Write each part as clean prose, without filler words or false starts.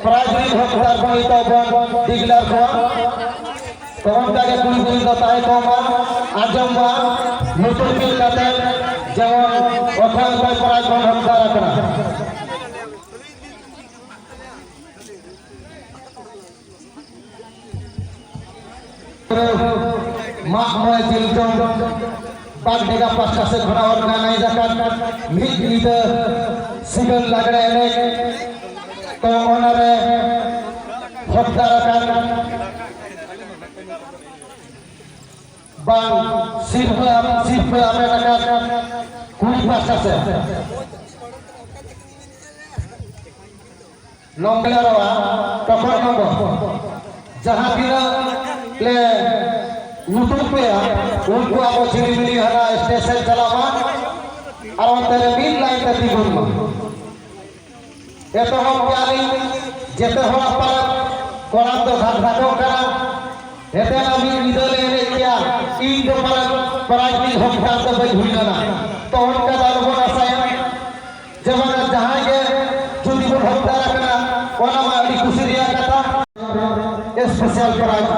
Primary भक्तार बनी तो declare को तो उनका के कुछ दिन बताए को आजम मोटर के कहते जब ओखन कोई प्राइज भक्ता रखना माँ मोए दिलचों बाग देगा पास्ता से घोड़ा और गाना ही जाकर मिट मिट सिगल लग रहे हैं तो उन्होंने भक्ता रखा बाग सिर्फ हमें रखा कुड़ी पास्ता से नोंगले रहा कफर नोंगो जहाँ बिना ले यूट्यूब पे उनको आपको चिड़िमिली हरा स्टेशन चलावा और तेरे मिल लाइन तक घूमना ये तो हम क्या नहीं जेते हो पर कोना तो घाट घाटों करा हेते ना भी इधर ले क्या इन जो पर प्राइज भी हम क्या तो भाई हुई ना तो उनका दारू को नशा जब जहाँ के जो दिवस होता रखना कोना में अड़ी खुशी रिया करता स्पेशल प्राइज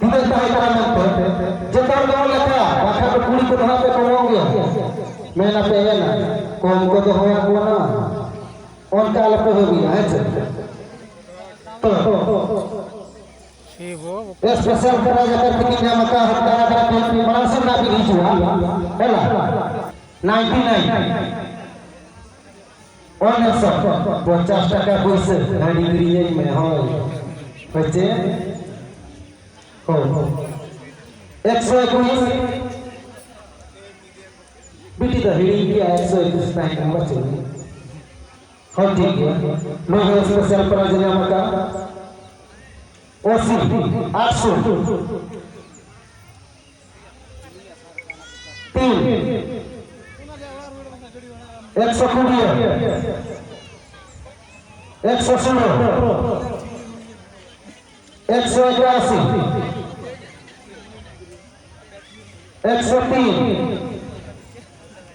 इधर तो इतना मत जितना लोग लेते हैं बाकी तो पूरी को धरा पे कमाओगे मैं ना पे है ना कौन को तो होया को ना और काल पे हो गया है तो स्पेशल करा जाकर कि नाम का होता है कि बड़ा सा ना भी हुआ हैला 99 और 50 টাকা কইছে গাড়ি গড়িয়ে में হয় बच्चे 121 बेटी तो हिड़ी की 121 टाइम नंबर चाहिए हाँ ठीक है लोग स्पेशल प्राइज नाम का 80 800 3 120 116 181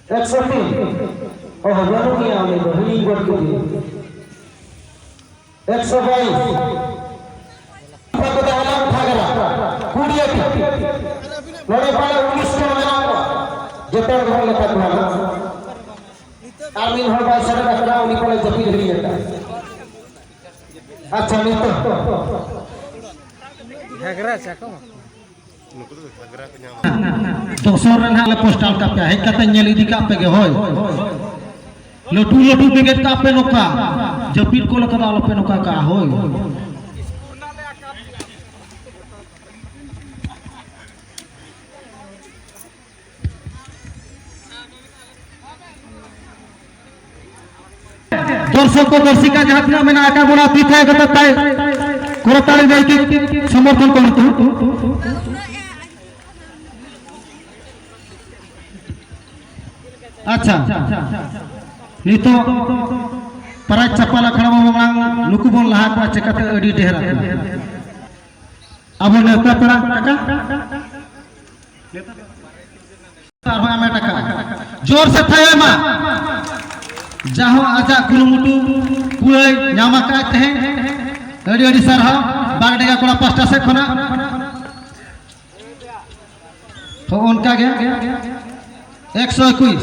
103 ओह जानू नहीं आने दो हिली बोल के 122 पता वाला उठा गया कुड़िया की लोड़े पाले 19 के महीना जितना घर लेता तुम्हारा आर्मी हो भाई सर रखना उन्हीं को जपी नहीं लेता अच्छा नहीं तो घगरा चाको दोसर रंग हाले पोस्टल का पे है कते नेली दिका पे के होय लटू बिगेट का पे नोका जपीर को लका पे नोका का होय दर्शक को दर्शिका जहाँ में आका बना पीछे गताय करताली नहीं कि समर्थन करतु अच्छा नितो पराज चपाला खड़ा मांग नुकु बोल लहा को चेकते अडी ढेर अब नेता पड़ा टाका में टाका जोर से थाय मा जहाँ आजा कुलमुटु कुए नामा कहते हैं अड़ी अड़ी सर हाँ बागडेगा कोड़ा पास्टा से खोना तो उनका गया 121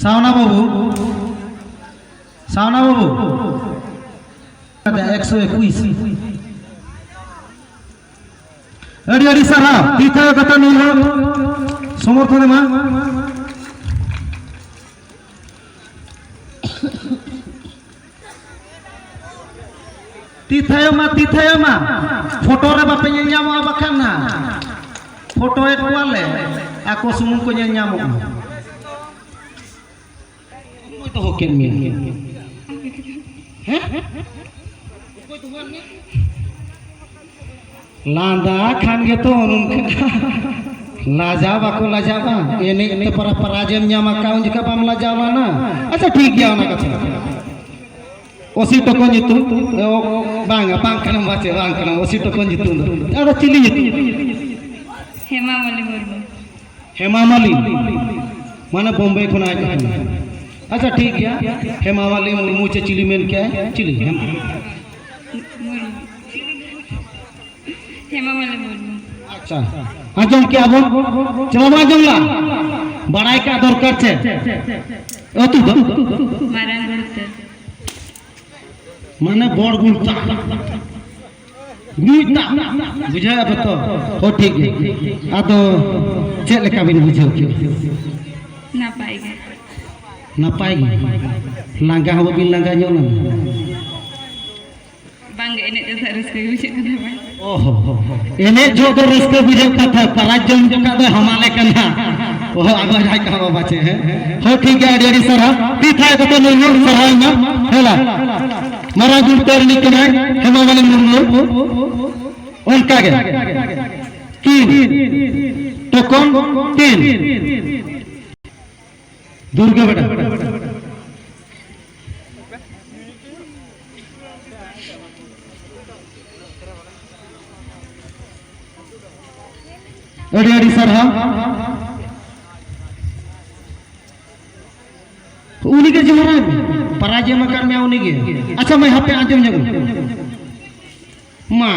सावना बाबू 121 अड़ी अड़ी सर हाँ तीता कथा नहीं हो समर्थन मा तीथायमा फोटो रे बापे ᱧᱟᱢᱚᱜᱼᱟ ᱵᱟᱠᱷᱟᱱ ना फोटो एक वाले ako sumung ko ᱧᱟᱢᱚᱜᱼᱟ कोई तो होकेन में हैं कोई तो हुआ नहीं लांदा खान के तो लाजाबा को लाजाबा एने ने para parajem ᱧᱟᱢᱟ का उन जगह बाम लाजावा ना अच्छा ठीक गया ना कथा ओसी तो को जितु बांगा बांकन बाचे बांकन ओसी तो को जितु अरे चिली जितु हेमामाली माने बॉम्बे को ना अच्छा ठीक है हेमावाली मुर्मू चे चिली मेन क्या है चिली हेमावाली मुर्मू अच्छा आजम क्या बोल चलो आजम ला बड़ाई का दरकार छे ओ तू मारान गुड़ते माने बड़ गुड़ता गुड़ता बुझा बतो ओ ठीक है आ तो चेक लेका बिन बुझो ना पाएगा नापाय लांगा हो बिन लांगा ᱧᱚᱜ ना बांग एने तो रस्के बुझे कथा भाई ओहो एने जो तो रस्के बुझे कथा पराज जम का तो हमारे कना ओ आगो जाय का बाचे है हो ठीक है अडी सर ती थाय तो नोर सराय ना हेला मारा गुण करनी कना हेमावाली मुर्मू उनका के तीन तो कौन तीन दुर्गा बेटा अड़ी अड़ी सर हाँ उन्हीं के जमरा पराजय मकान में उन्हीं के अच्छा मैं यहाँ पे आजम जगह माँ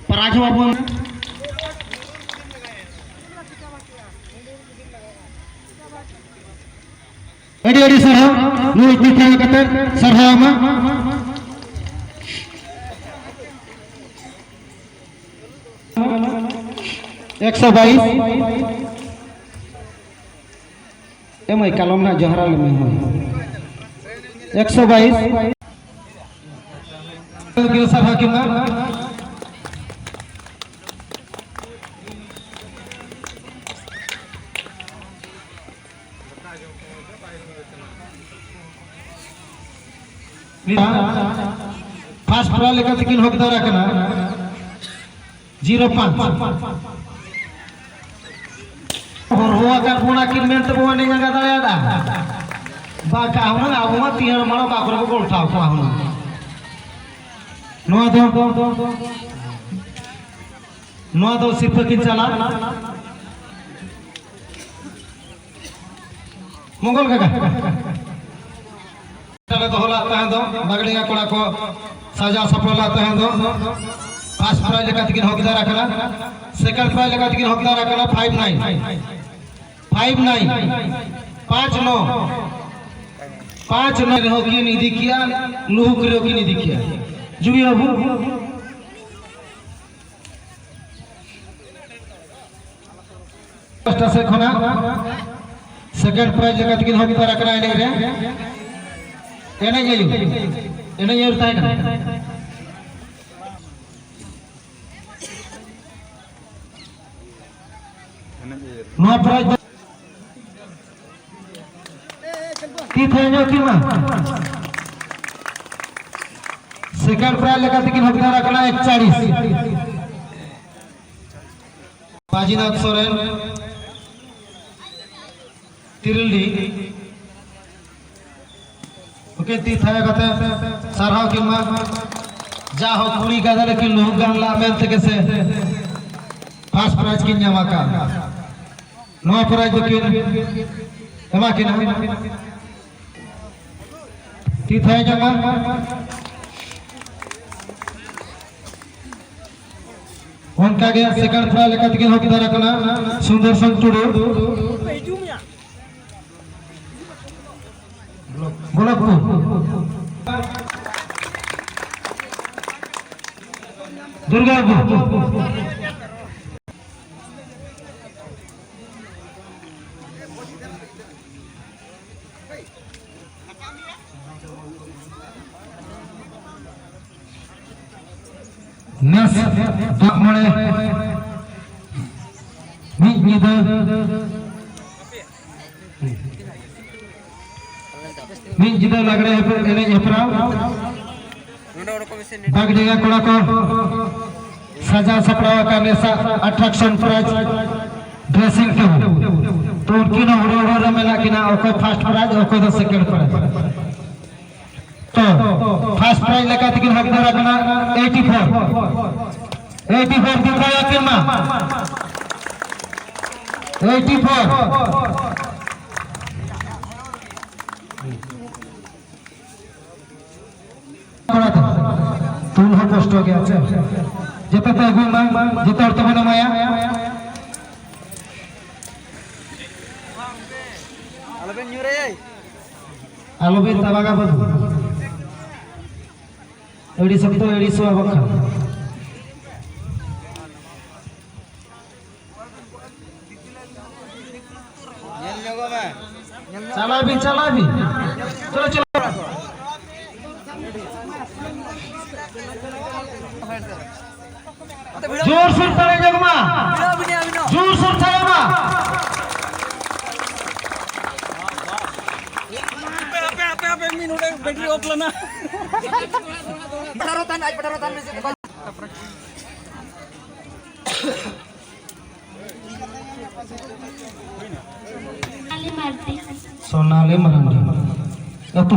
पराजय बाबू अड़ी अड़ी सर हाँ नूर पीठा कतर सर हाँ माँ 122 एमई कलम ना जहराल में हो 122 सर हाँ कि फास्ट प्राइज लेकर किन हकदार रखना 05 और हुआ का पुना किन में तो वो नहीं लगा दाया दा बाका हम ना अब मत तीन मारो बाकर को उठाओ को हम नो दो सिर्फ किन चला मंगल काका चले तो होला तह दो बगड़िया कोड़ा को सजा सफल तह दो फर्स्ट प्राइज लेकर किन हकदार रखना सेकंड प्राइज लेकर किन हकदार रखना 59 5 9 रहो की नहीं दिखिया लूह करो की नहीं दिखिया जुबी बाबू फर्स्ट से खोना सेकंड प्राइज लेकर किन हकदार रखना है रे एने उरता है नो प्राइज तीन है कि मां सेकंड प्राइज लेकर किन हकदार रखना 41 बाजीनाथ सोरेन तिरली ओके ती थाया कते सरहाव कि मां जा हो कुड़ी गादर कि लोग गानला में থেকে से फर्स्ट प्राइज किन जामा का नो प्राइज किन एमा किन ती थाया जमा उनका गया सेकंड प्राइज लेकर किन हकदार रखना सुदर्शन टुडू बोलो दुर्गा नस मळे मिदा मिन जिदा लगड़े एने हेपराव बाग जगह कोड़ा को सजा सपराव करने सा अट्रैक्शन प्राइज ड्रेसिंग टेबल तो उनकी ना उड़ो में लाकिना ओको फर्स्ट प्राइज ओको द सेकंड प्राइज तो फर्स्ट प्राइज लेकर तिकिन हकदार रखना 84 दिखाया कि मां 84 तुम हो कष्ट हो गया जितना तो गुण जितना और तुम्हें माया आलोबेन तबागा बदू एडी सब तो एडी सो बखा चला भी चलो चलो जोर सुर तारे जगमा जोर सुर तारे मा apa minum udah bateri off lah na. Petarotan सोनाले मरंडी अतु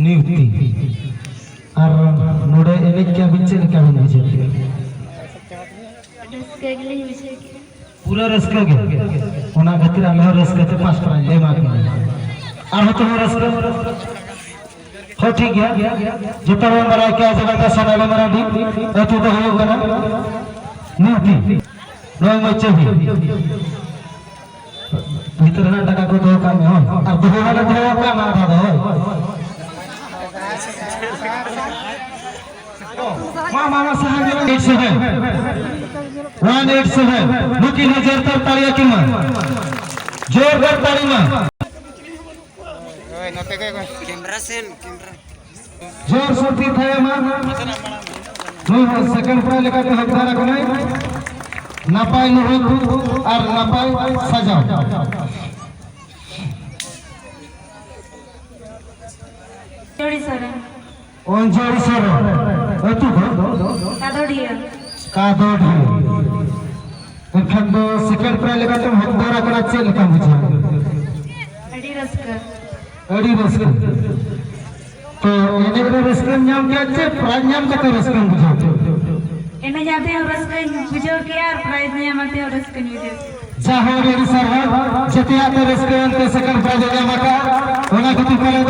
नियुक्ति और नोडे एने क्या बिचे क्या बन बिचे पूरा रस्का के ओना खातिर आले रस्का ते 5 प्राइज ले मार और तो रस्का हो ठीक है जितना बड़ा क्या जगह का सोनाले मरंडी अतु तो हो गना नियुक्ति नौ मच्चे भी भीतर ना टका को दो काम हो और दो वाला दो का ना था दो मामा साहब 187 मुकी नजर तर तालिया की मां जोरदार ताली मां ओए नते के कैमरा सेन कैमरा जोर सुरती थे मां नो सेकंड प्राइज लेकर के हकदार को नहीं नापाई नुरुत और नापाई सजाओ जोड़ी सर ओन जोड़ी सर अतु कादोड़िया एखन दो सेकंड प्राइज लेकर तुम हकदार करा चेल का बुझा अड़ी रस्का तो एने के रस्का नाम क्या छे प्राइज नाम का रस्का बुझा एने जाते हैं रस्का बुझो के यार प्राइज नहीं आते हैं रस्का नहीं बुझो चाहो रेडी सर जते आते रस्का अंत सेकंड प्राइज जमा का ओना के तू करे